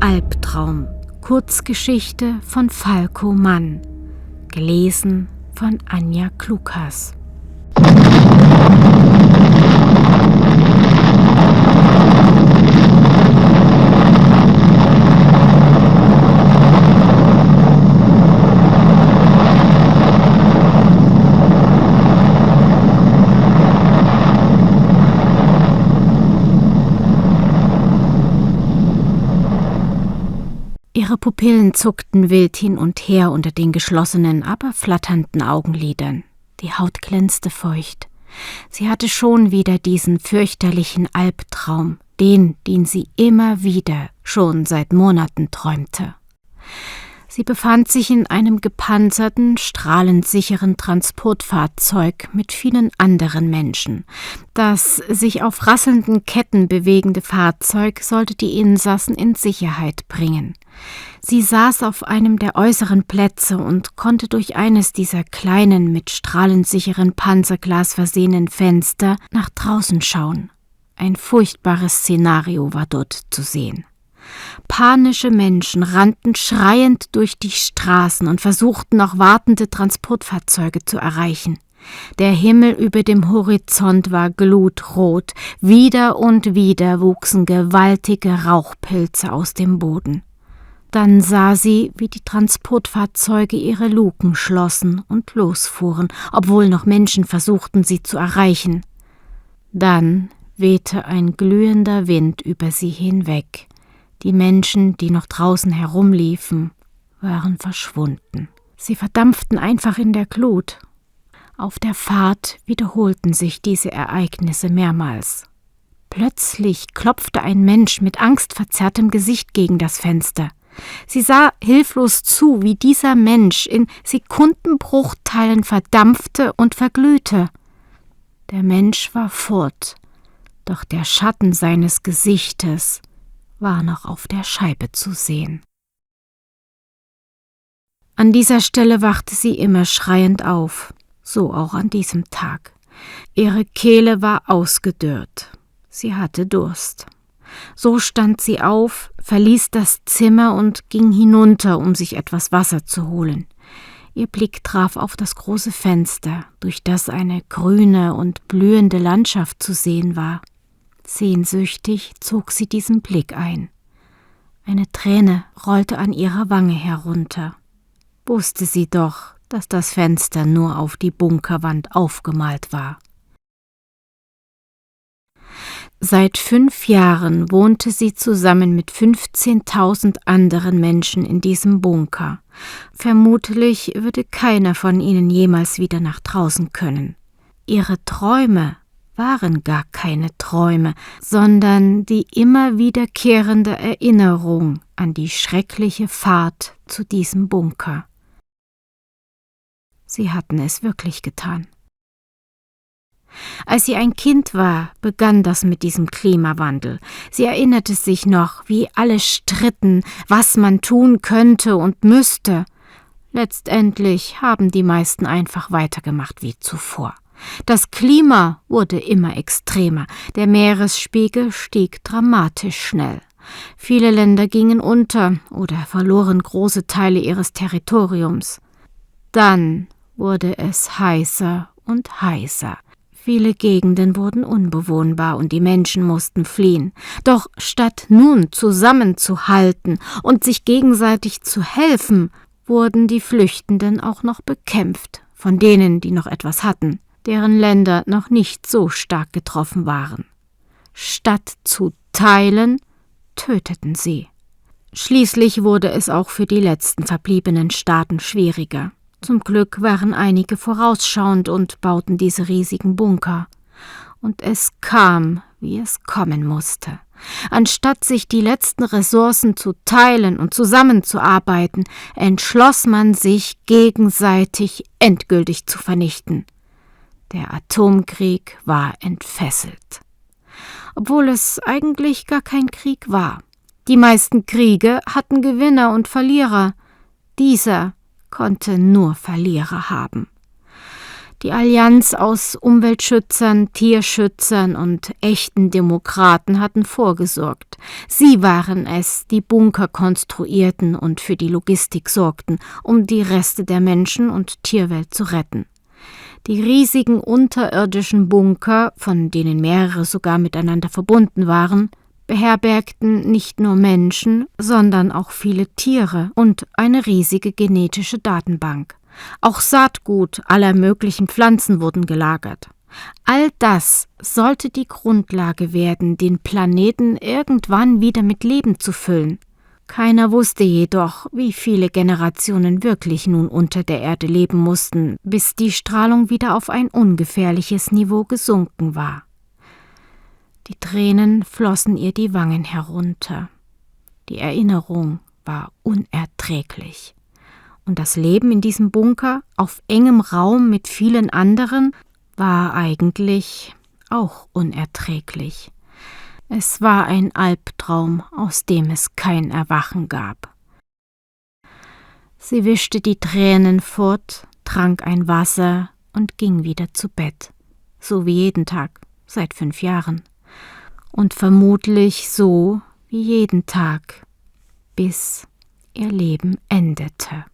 Albtraum. Kurzgeschichte von Falko Mann. Gelesen von Anja Klukas. Ihre Pupillen zuckten wild hin und her unter den geschlossenen, aber flatternden Augenlidern. Die Haut glänzte feucht. Sie hatte schon wieder diesen fürchterlichen Albtraum, den sie immer wieder schon seit Monaten träumte. Sie befand sich in einem gepanzerten, strahlend sicheren Transportfahrzeug mit vielen anderen Menschen. Das sich auf rasselnden Ketten bewegende Fahrzeug sollte die Insassen in Sicherheit bringen. Sie saß auf einem der äußeren Plätze und konnte durch eines dieser kleinen, mit strahlensicheren Panzerglas versehenen Fenster nach draußen schauen. Ein furchtbares Szenario war dort zu sehen. Panische Menschen rannten schreiend durch die Straßen und versuchten noch wartende Transportfahrzeuge zu erreichen. Der Himmel über dem Horizont war glutrot, wieder und wieder wuchsen gewaltige Rauchpilze aus dem Boden. Dann sah sie, wie die Transportfahrzeuge ihre Luken schlossen und losfuhren, obwohl noch Menschen versuchten, sie zu erreichen. Dann wehte ein glühender Wind über sie hinweg. Die Menschen, die noch draußen herumliefen, waren verschwunden. Sie verdampften einfach in der Glut. Auf der Fahrt wiederholten sich diese Ereignisse mehrmals. Plötzlich klopfte ein Mensch mit angstverzerrtem Gesicht gegen das Fenster. Sie sah hilflos zu, wie dieser Mensch in Sekundenbruchteilen verdampfte und verglühte. Der Mensch war fort, doch der Schatten seines Gesichtes war noch auf der Scheibe zu sehen. An dieser Stelle wachte sie immer schreiend auf, so auch an diesem Tag. Ihre Kehle war ausgedörrt. Sie hatte Durst. So stand sie auf, verließ das Zimmer und ging hinunter, um sich etwas Wasser zu holen. Ihr Blick traf auf das große Fenster, durch das eine grüne und blühende Landschaft zu sehen war. Sehnsüchtig zog sie diesen Blick ein. Eine Träne rollte an ihrer Wange herunter. Wusste sie doch, dass das Fenster nur auf die Bunkerwand aufgemalt war. Seit 5 Jahren wohnte sie zusammen mit 15.000 anderen Menschen in diesem Bunker. Vermutlich würde keiner von ihnen jemals wieder nach draußen können. Ihre Träume waren gar keine Träume, sondern die immer wiederkehrende Erinnerung an die schreckliche Fahrt zu diesem Bunker. Sie hatten es wirklich getan. Als sie ein Kind war, begann das mit diesem Klimawandel. Sie erinnerte sich noch, wie alle stritten, was man tun könnte und müsste. Letztendlich haben die meisten einfach weitergemacht wie zuvor. Das Klima wurde immer extremer, der Meeresspiegel stieg dramatisch schnell. Viele Länder gingen unter oder verloren große Teile ihres Territoriums. Dann wurde es heißer und heißer. Viele Gegenden wurden unbewohnbar und die Menschen mussten fliehen. Doch statt nun zusammenzuhalten und sich gegenseitig zu helfen, wurden die Flüchtenden auch noch bekämpft, von denen, die noch etwas hatten, deren Länder noch nicht so stark getroffen waren. Statt zu teilen, töteten sie. Schließlich wurde es auch für die letzten verbliebenen Staaten schwieriger. Zum Glück waren einige vorausschauend und bauten diese riesigen Bunker. Und es kam, wie es kommen musste. Anstatt sich die letzten Ressourcen zu teilen und zusammenzuarbeiten, entschloss man sich, gegenseitig endgültig zu vernichten. Der Atomkrieg war entfesselt. Obwohl es eigentlich gar kein Krieg war. Die meisten Kriege hatten Gewinner und Verlierer. Dieser konnte nur Verlierer haben. Die Allianz aus Umweltschützern, Tierschützern und echten Demokraten hatten vorgesorgt. Sie waren es, die Bunker konstruierten und für die Logistik sorgten, um die Reste der Menschen- und Tierwelt zu retten. Die riesigen unterirdischen Bunker, von denen mehrere sogar miteinander verbunden waren, beherbergten nicht nur Menschen, sondern auch viele Tiere und eine riesige genetische Datenbank. Auch Saatgut aller möglichen Pflanzen wurden gelagert. All das sollte die Grundlage werden, den Planeten irgendwann wieder mit Leben zu füllen. Keiner wusste jedoch, wie viele Generationen wirklich nun unter der Erde leben mussten, bis die Strahlung wieder auf ein ungefährliches Niveau gesunken war. Die Tränen flossen ihr die Wangen herunter. Die Erinnerung war unerträglich. Und das Leben in diesem Bunker, auf engem Raum mit vielen anderen, war eigentlich auch unerträglich. Es war ein Albtraum, aus dem es kein Erwachen gab. Sie wischte die Tränen fort, trank ein Wasser und ging wieder zu Bett, so wie jeden Tag, seit 5 Jahren. Und vermutlich so wie jeden Tag, bis ihr Leben endete.